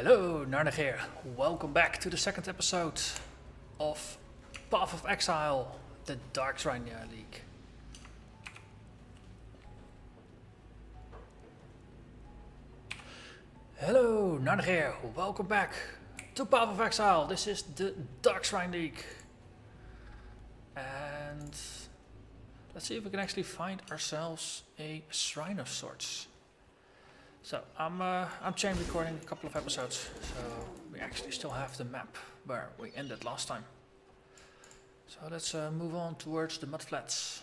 Hello, Narnach here. Welcome back to the second episode of Path of Exile, the Darkshrine League. Hello, Narnach here. Welcome back to Path of Exile. This is the Darkshrine League. And let's see if we can actually find ourselves a shrine of sorts. So I'm chain recording a couple of episodes, so we actually still have the map where we ended last time. So let's move on towards the mudflats.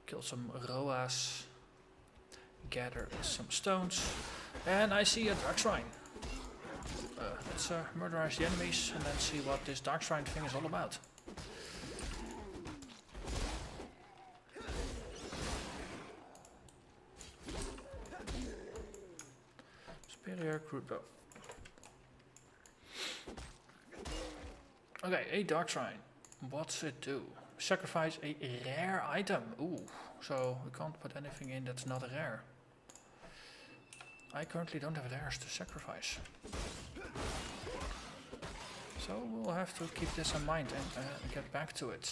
Kill some roas, gather some stones, and I see a Darkshrine. Let's murderize the enemies and then see what this Darkshrine thing is all about. Superior crude bow. Okay, a Darkshrine. What's it do? Sacrifice a rare item. Ooh, so we can't put anything in that's not a rare. I currently don't have rares to sacrifice. So we'll have to keep this in mind and get back to it.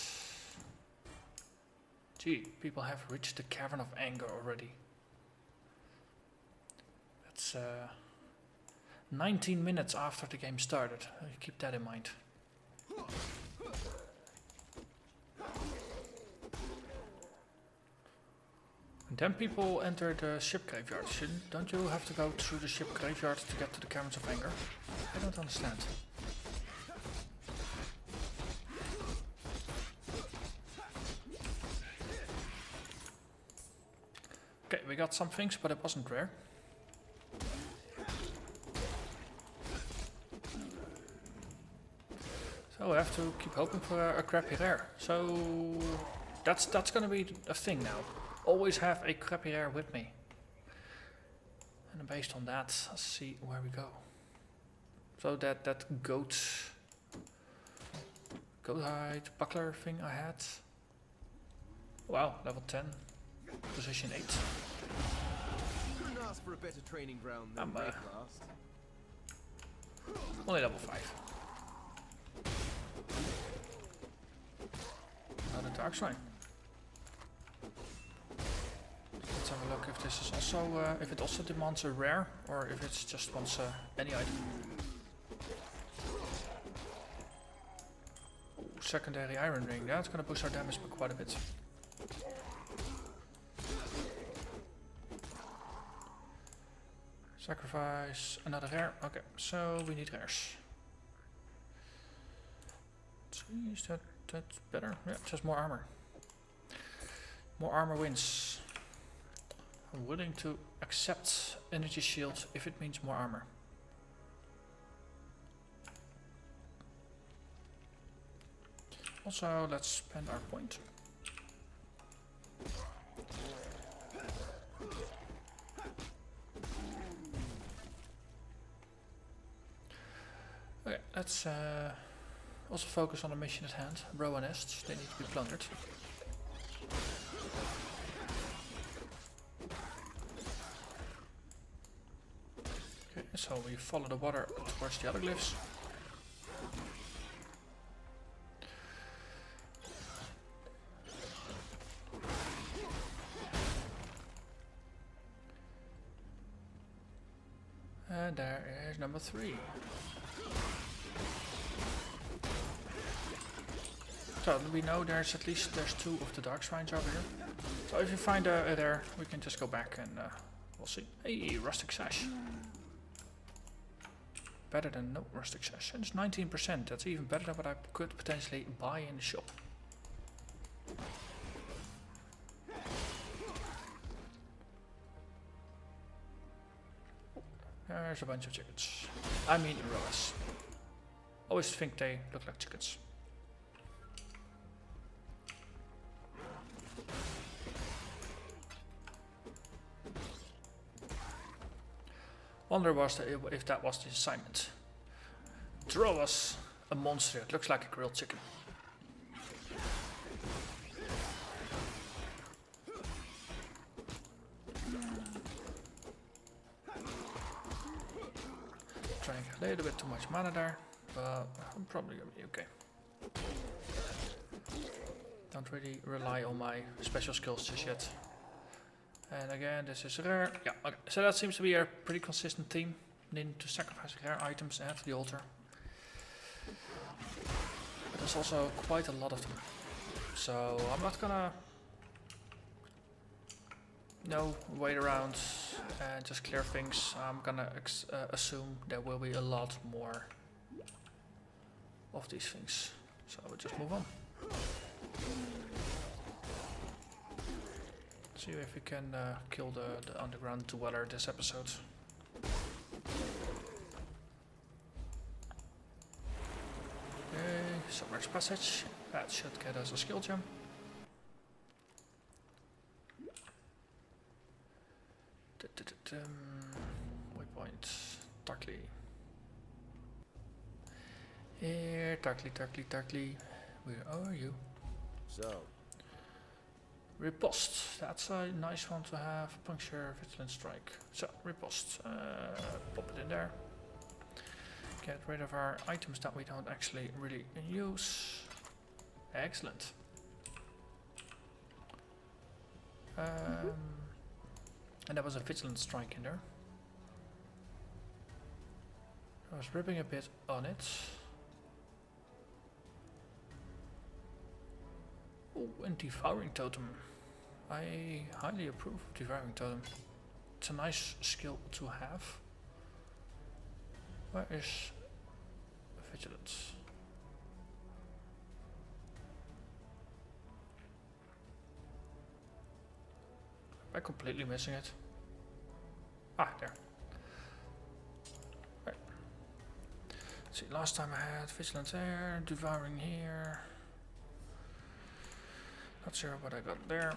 Gee, people have reached the Cavern of Anger already. That's 19 minutes after the game started. Keep that in mind. And then people enter the ship graveyard. Don't you have to go through the ship graveyard to get to the Caverns of Anger? I don't understand. Okay, we got some things, but it wasn't rare. So I have to keep hoping for a crappy rare. So that's gonna be a thing now. Always have a crappy rare with me. And based on that, let's see where we go. So that goat hide buckler thing I had. Wow, level 10, position 8. Couldn't ask for a better training ground than last. Only level 5. Another Darkshrine. Let's have a look if this is also if it also demands a rare or if it's just wants any item. Ooh, secondary iron ring. That's gonna boost our damage by quite a bit. Sacrifice another rare. Okay, so we need rares. Is that's better? Yeah, just more armor. More armor wins. I'm willing to accept energy shield if it means more armor. Also, let's spend our point. Okay, let's also focus on the mission at hand. Row nests, they need to be plundered. Okay, so we follow the water towards the other glyphs. And there is number 3. So we know there's 2 of the Darkshrines over here. So if you find a rare, we can just go back and we'll see. Hey, rustic sash. Better than no rustic sash. And it's 19%. That's even better than what I could potentially buy in the shop. There's a bunch of chickens. I mean roas. Always think they look like chickens. Wonder if that was the assignment. Draw us a monster. It looks like a grilled chicken. draining a little bit too much mana there, but I'm probably gonna be okay. Don't really rely on my special skills just yet. And again, this is rare. Yeah, okay. So that seems to be a pretty consistent theme. Needing to sacrifice rare items at the altar. But there's also quite a lot of them. So I'm not gonna wait around and just clear things. I'm gonna assume there will be a lot more of these things. So we'll just move on. See if we can kill the underground dweller this episode. Okay, Submerged Passage. That should get us a skill gem. Waypoint. Darkly. Here, Darkly. Where are you? So, Riposte. That's a nice one to have. Puncture, Vigilant Strike. So, Riposte. Pop it in there. Get rid of our items that we don't actually really use. Excellent. And there was a Vigilant Strike in there. I was ripping a bit on it. Oh, and Devouring Totem. I highly approve of Devouring Totem. It's a nice skill to have. Where is Vigilance? Am I completely missing it? Ah, there. Right. Let's see, last time I had Vigilance there, Devouring here. Not sure what I got there.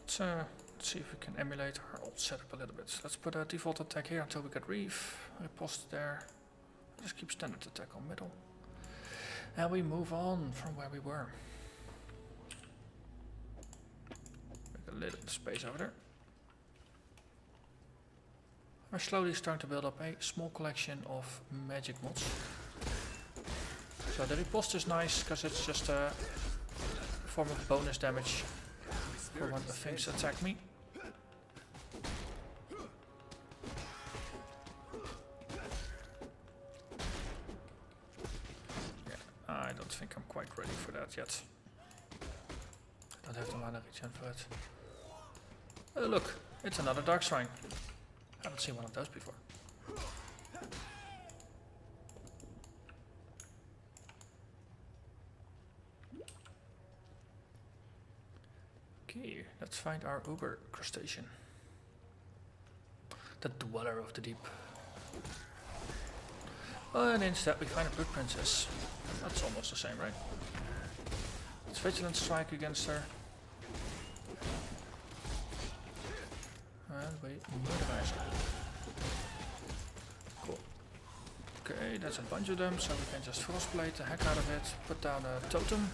Let's see if we can emulate our old setup a little bit. Let's put a default attack here until we get Reef. Riposte there. Just keep standard attack on middle. And we move on from where we were. Make a little bit of space over there. We're slowly starting to build up a small collection of magic mods. So the riposte is nice because it's just a form of bonus damage for when the things attack me. Yeah, I don't think I'm quite ready for that yet. I don't have the mana regen for it. Look, it's another Darkshrine. Haven't seen one of those before. Okay, let's find our Uber crustacean. The Dweller of the Deep. And instead we find a Blood Princess. That's almost the same, right? It's Vigilant Strike against her. And we murderize her. Cool. Okay, that's a bunch of them, so we can just Frostblade the heck out of it. Put down a totem.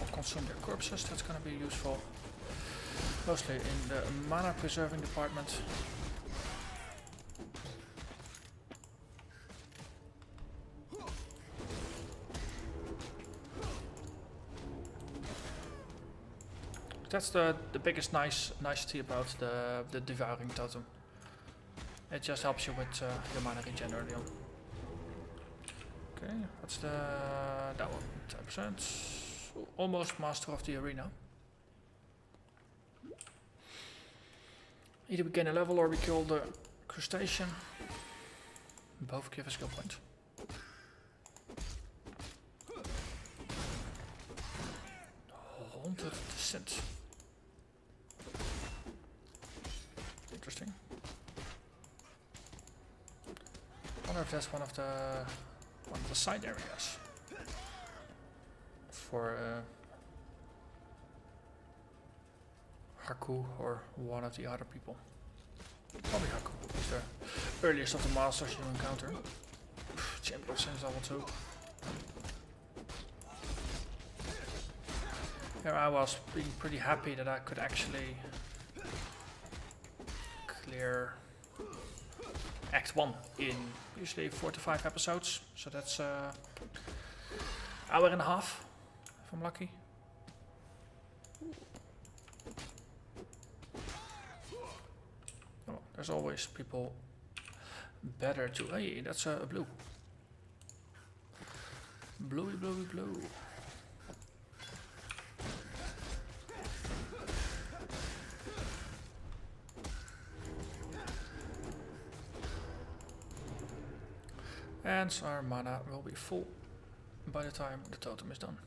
Or consume their corpses, that's gonna be useful. Mostly in the mana preserving department. That's the biggest nicety about the Devouring Totem. It just helps you with your mana regen early on. Okay, that's that one, 10%. Almost Master of the Arena. Either we gain a level or we kill the crustacean. Both give a skill point. Haunted Descent. Interesting. I wonder if that's one of the side areas for Haku or one of the other people. Probably Haku. He's the earliest of the masters you encounter. Champion of Sins level 2. Here I was being pretty happy that I could actually clear Act 1 in usually 4 to 5 episodes, so that's hour and a half if I'm lucky. Oh, there's always people better to. Hey, that's a blue. Bluey, bluey, blue. And so our mana will be full by the time the totem is done,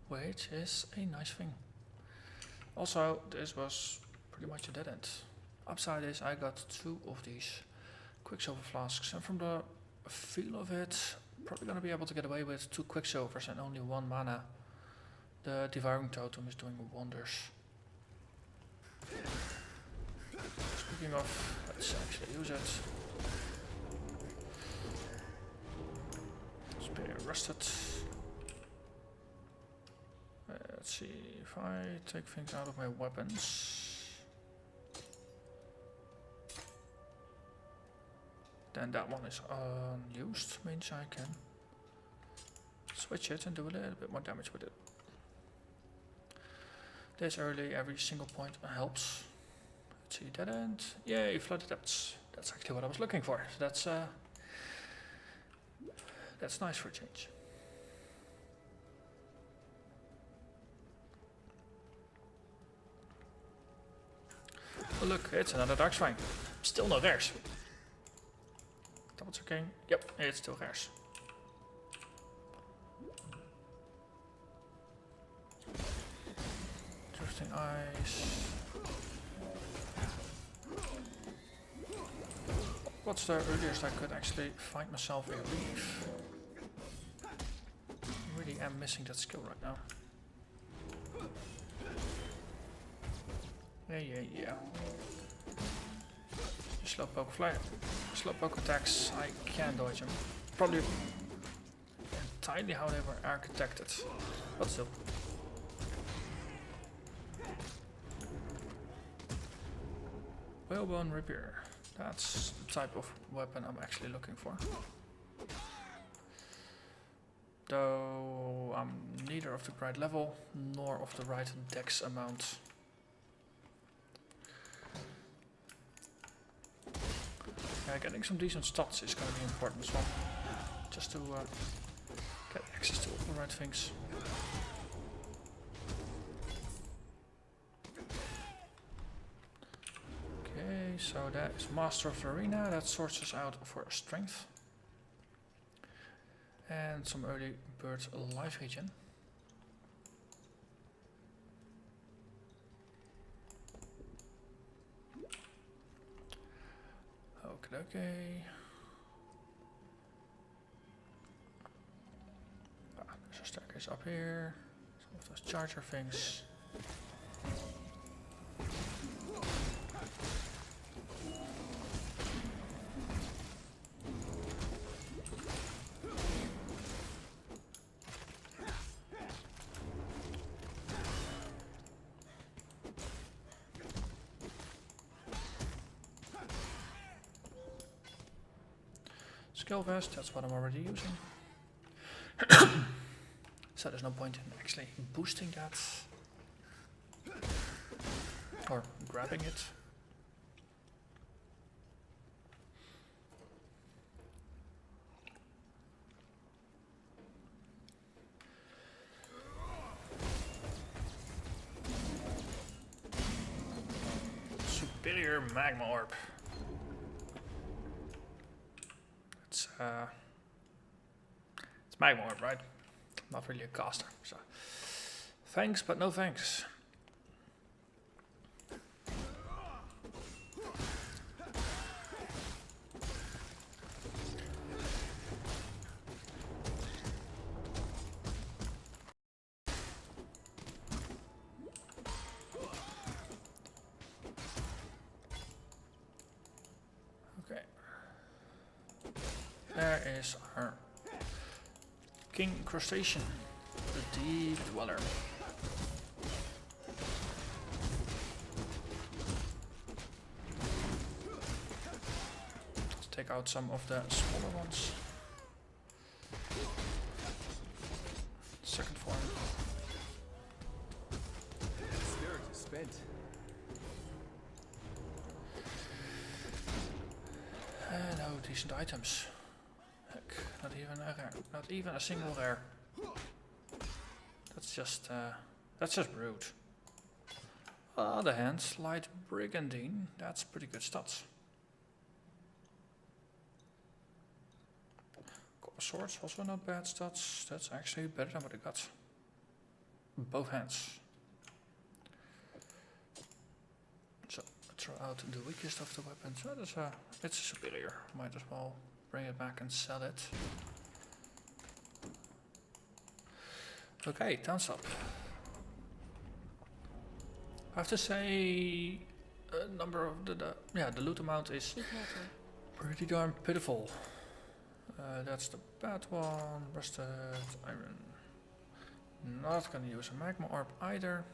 which is a nice thing. Also, this was pretty much a dead end. Upside is I got 2 of these Quicksilver flasks, and from the feel of it, probably gonna be able to get away with 2 Quicksilvers and only 1 mana. The Devouring Totem is doing wonders. Speaking of, let's actually use it. Spear rusted. Let's see if I take things out of my weapons. Then that one is unused, means I can switch it and do a little bit more damage with it. This early, every single point helps. Let's see, dead end. Yay, flooded depths. That's actually what I was looking for. So that's nice for a change. Oh look, it's another Darkshrine. Still no rares. Double checking. Yep, it's still rares. Drifting Eyes. What's the earliest I could actually find myself a reef? I really am missing that skill right now. Yeah. Slowpoke fly. Slowpoke attacks, I can dodge them. Probably entirely how they were architected, but still. Whalebone Rapier. That's the type of weapon I'm actually looking for. Though I'm neither of the right level nor of the right dex amount. Yeah, getting some decent stats is going to be important as well, just to get access to all the right things. Okay, so that is Master of the Arena, that sorts us out for strength. And some early bird life regen. Okay. There's a staircase up here. Some of those charger things. Skill vest, that's what I'm already using. So there's no point in actually boosting that. Or grabbing it. Superior Magma Orb. It's Magma Orb, right? I'm not really a caster, so thanks, but no thanks. Okay. There is our King Crustacean, the Deep Dweller. take out some of the smaller ones. Second form. Spirit is spent. No decent items. Heck, not even a rare. Not even a single rare. That's just rude. On the other hand, light brigandine. That's pretty good stats. Copper swords also not bad stats. That's actually better than what I got. Both hands. So throw out the weakest of the weapons. Oh, it's superior. Might as well bring it back and sell it. Okay, downswap. I have to say, number of the loot amount is pretty darn pitiful. That's the bad one. Rusted iron. Not gonna use a magma orb either.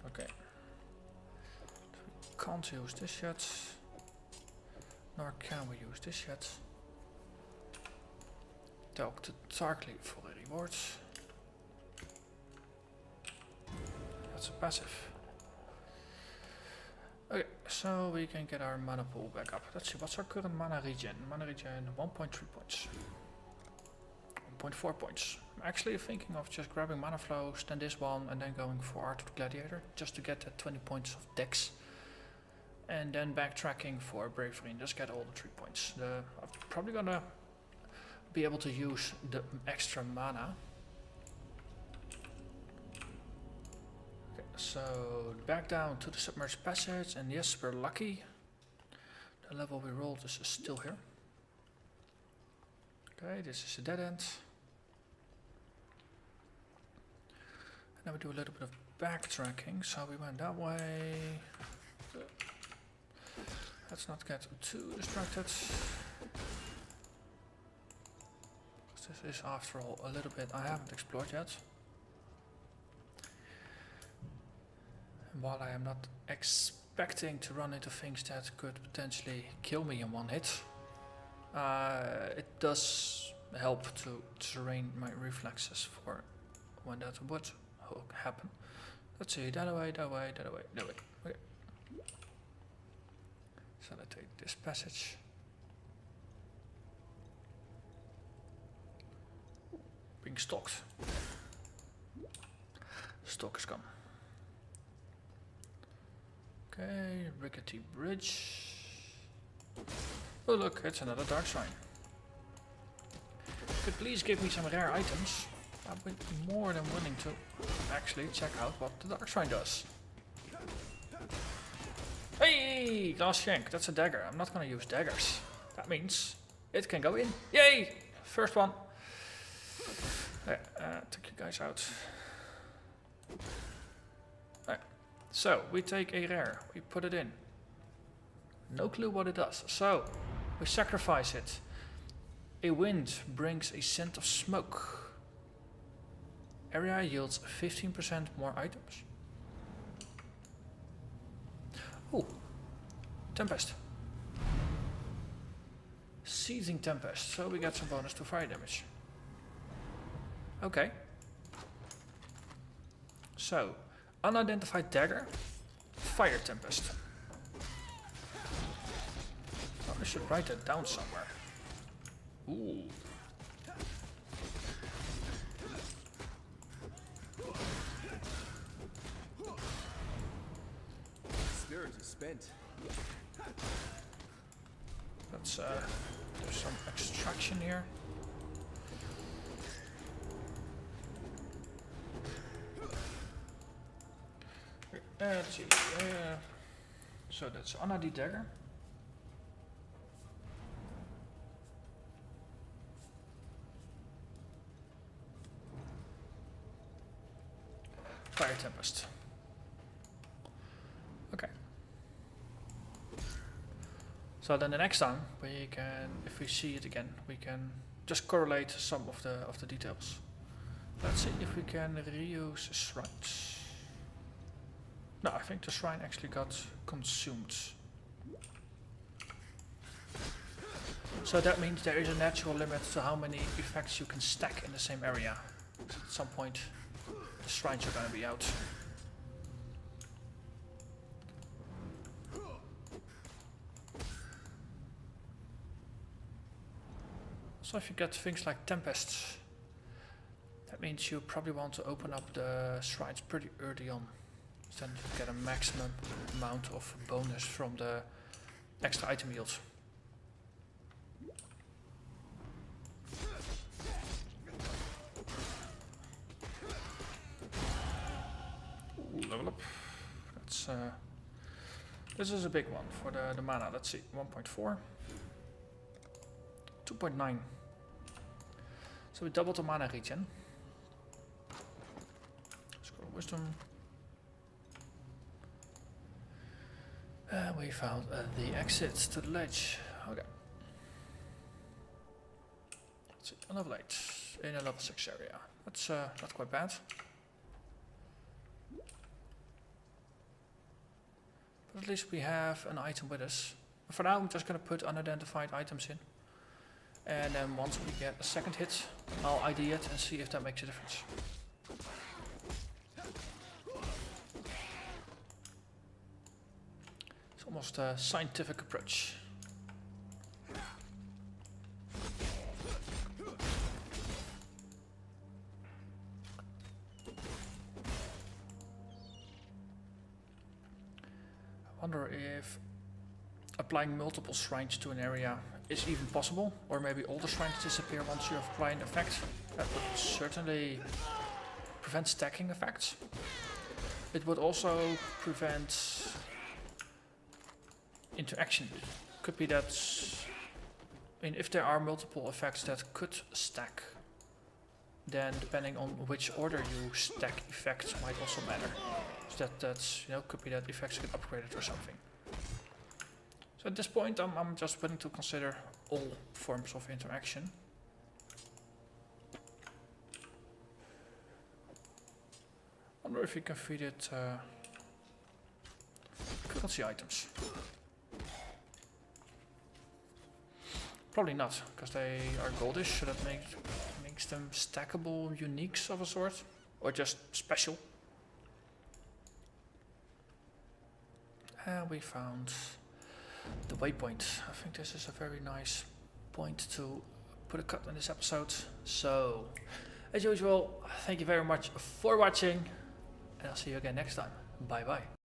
Okay. We can't use this yet. Nor can we use this yet. Talk to Tarkly for a reward. That's a passive. Okay, so we can get our mana pool back up. Let's see, what's our current mana regen? Mana regen 1.3 points. 1.4 points. I'm actually thinking of just grabbing mana flows, then this one, and then going for Art of the Gladiator, just to get that 20 points of dex. And then backtracking for bravery and just get all the 3 points. I'm probably gonna be able to use the extra mana. Okay, so back down to the submerged passage, and yes, we're lucky. The level we rolled is still here. Okay, this is a dead end. And then we do a little bit of backtracking, so we went that way. Let's not get too distracted. This is, after all, a little bit I haven't explored yet. And while I am not expecting to run into things that could potentially kill me in one hit, it does help to train my reflexes for when that would happen. Let's see, that way, that way, that way, that way. Okay. So let's take this passage. Being stalked. Stalk is gone. Okay, rickety bridge. Oh look, it's another Darkshrine. Could please give me some rare items. I'd be more than willing to actually check out what the Darkshrine does. Hey, glass shank, that's a dagger. I'm not gonna use daggers. That means it can go in. Yay! First one. Take you guys out. So, we take a rare, we put it in. No clue what it does. So, we sacrifice it. A wind brings a scent of smoke. Area yields 15% more items. Oh, Tempest. Seething Tempest, so we get some bonus to fire damage. Okay. So, unidentified dagger, fire Tempest. Oh, I should write that down somewhere. Ooh. Spirit is spent. Let's do some extraction here. Let's see. So that's Anadi dagger. Fire Tempest. Okay. So then the next time we can, if we see it again, we can just correlate some of the details. Let's see if we can reuse shrines. No, I think the shrine actually got consumed. So that means there is a natural limit to how many effects you can stack in the same area. So at some point, the shrines are going to be out. So if you get things like Tempests, that means you probably want to open up the shrines pretty early on. So then you get a maximum amount of bonus from the extra item yield. Ooh, level up. That's this is a big one for the mana. Let's see, 1.4, 2.9. So we doubled the mana regen. Scroll wisdom. We found the exit to the ledge. Okay. Let's see, a level 8 in a level 6 area. That's not quite bad. But at least we have an item with us. For now, I'm just going to put unidentified items in. And then once we get a second hit, I'll ID it and see if that makes a difference. It's almost a scientific approach. I wonder if applying multiple shrines to an area is even possible, or maybe all the shrines disappear once you apply an effect. That would certainly prevent stacking effects. It would also prevent interaction. Could be that, I mean, if there are multiple effects that could stack, then depending on which order you stack effects might also matter. So that's, you know, could be that effects get upgraded or something. So at this point, I'm just willing to consider all forms of interaction. I wonder if you can feed it currency items. Probably not, because they are goldish, so that makes them stackable uniques of a sort, or just special. And we found the waypoint. I think this is a very nice point to put a cut in this episode. So, as usual, thank you very much for watching, and I'll see you again next time. Bye bye.